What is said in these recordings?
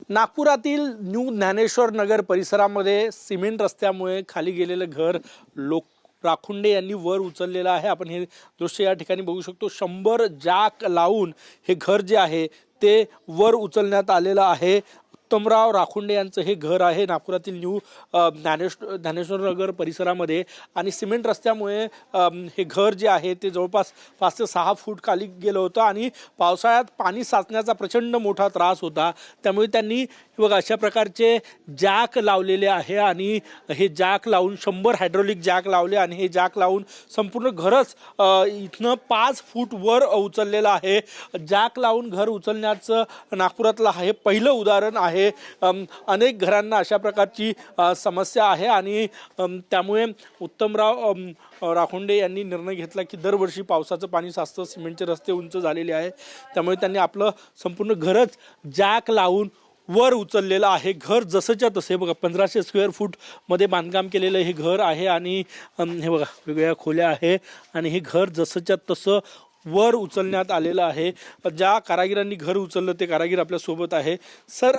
नागपुरातील न्यू ज्ञानेश्वर नगर परिसरामध्ये सिमेंट रस्त्यामुळे खाली गेलेलं घर राखुंडे यांनी वर उचललेलं आहे। आपण हे दृश्य या ठिकाणी बघू शकतो। 100 जॅक लावून हे घर जे आहे ते वर उचलण्यात आलेलं आहे। उत्तमराव राखुंडे यांचं हे घर आहे नागपुरातील न्यू ज्ञानेश्वर नगर परिसरामध्ये आणि सिमेंट रस्त्यामुळे हे घर जे आहे ते जवळपास 5 ते 6 फूट खाली गेलं होतं आणि पावसाळ्यात पाणी साचण्याचा प्रचंड मोठा त्रास होता। त्यामुळे त्यांनी बघा अशा प्रकारचे जॅक लावलेले आहे आणि हे जॅक लावून 100 हायड्रोलिक जॅक लावले आणि हे जॅक लावून संपूर्ण घरच इथनं 5 फूट वर उचललेलं आहे। जॅक लावून घर उचलण्याचं नागपुरातलं हे पहिलं उदाहरण आहे। अनेक घरांना अशा प्रकारची समस्या आहे आणि त्यामुळे उत्तमराव राखुंडे यांनी निर्णय घेतला की दरवर्षी पावसाचं पाणी साचतं, सिमेंटचे रस्ते उंच झालेले आहे, त्यामुळे त्यांनी आपलं संपूर्ण घरच जॅक लावून वर उचललेलं आहे। घर जसंच्या तसे बघा 1500 स्क्वेअर फूट मध्ये बांधकाम केलेलं हे घर आहे आणि हे बघा वेगवेगळ्या खोल्या आहे आणि हे घर जसंच्या तसं वर उचलण्यात आलेलं आहे। ज्या कारागिरांनी घर उचललं ते कारागीर आपल्या सोबत आहे। सर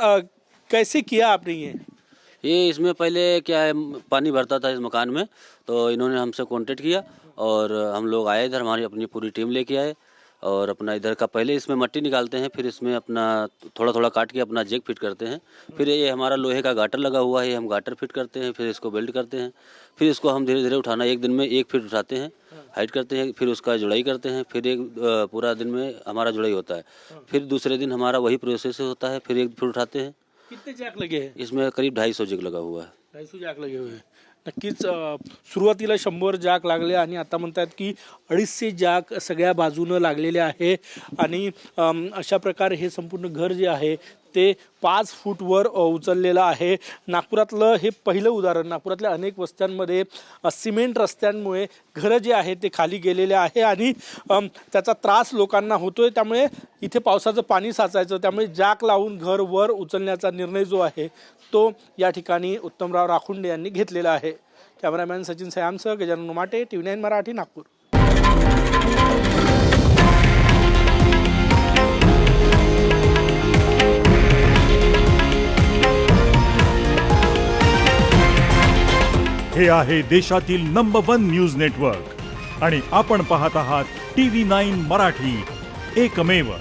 कैसे किया आपने ये इसमें पहले क्या है, पानी भरता था इस मकान में, तो इन्होंने हमसे कांटेक्ट किया और हम लोग आए इधर, हमारी अपनी पूरी टीम लेके आए और अपना इधर का पहले इसमें मट्टी निकालते हैं, फिर इसमें अपना थोड़ा थोड़ा काट के अपना जैक फिट करते हैं। फिर ये हमारा लोहे का गाटर लगा हुआ है, हम गाटर फिट करते हैं, फिर इसको वेल्ड करते हैं, फिर इसको हम धीरे धीरे उठाना, एक दिन में 1 फीट उठाते हैं, हाइट करते हैं, फिर उसका जुड़ाई करते हैं, फिर एक पूरा दिन में हमारा जुड़ाई होता है, फिर दूसरे दिन हमारा वही प्रोसेस होता है, फिर 1 फीट उठाते हैं। कितने जॅक लगे हैं? इसमें करीब 250 जैक लगा हुआ है। 250 जॅक लगे हुए हैं। नक्कीच सुरुवातीला 100 जॅक लागले आणि आता म्हणतात की 250 जॅक सगळ्या बाजूनं लागलेले आहे आणि अशा प्रकारे हे संपूर्ण घर जे आहे ते 5 फूट वर उचललेलं आहे। नागपुरातलं हे पहिलं उदाहरण। नागपुरातल्या अनेक वस्त्यांमध्ये सिमेंट रस्त्यांमुळे घरं जे आहे ते खाली गेलेले आहे आणि त्याचा त्रास लोकांना होतोय, त्यामुळे इथे पावसाचं पाणी साचायचं, त्यामुळे जॅक लावून घर वर उचलण्याचा निर्णय जो आहे तो या ठिकाणी उत्तमराव राखुंडे यांनी घेतलेला आहे। कॅमेरामॅन सचिन सयामसह गजानन उमाटे, TV9 मराठी, नागपूर। हे आहे देशातील नंबर 1 न्यूज नेटवर्क आणि आपण पाहत आहात TV9 मराठी, एकमेव।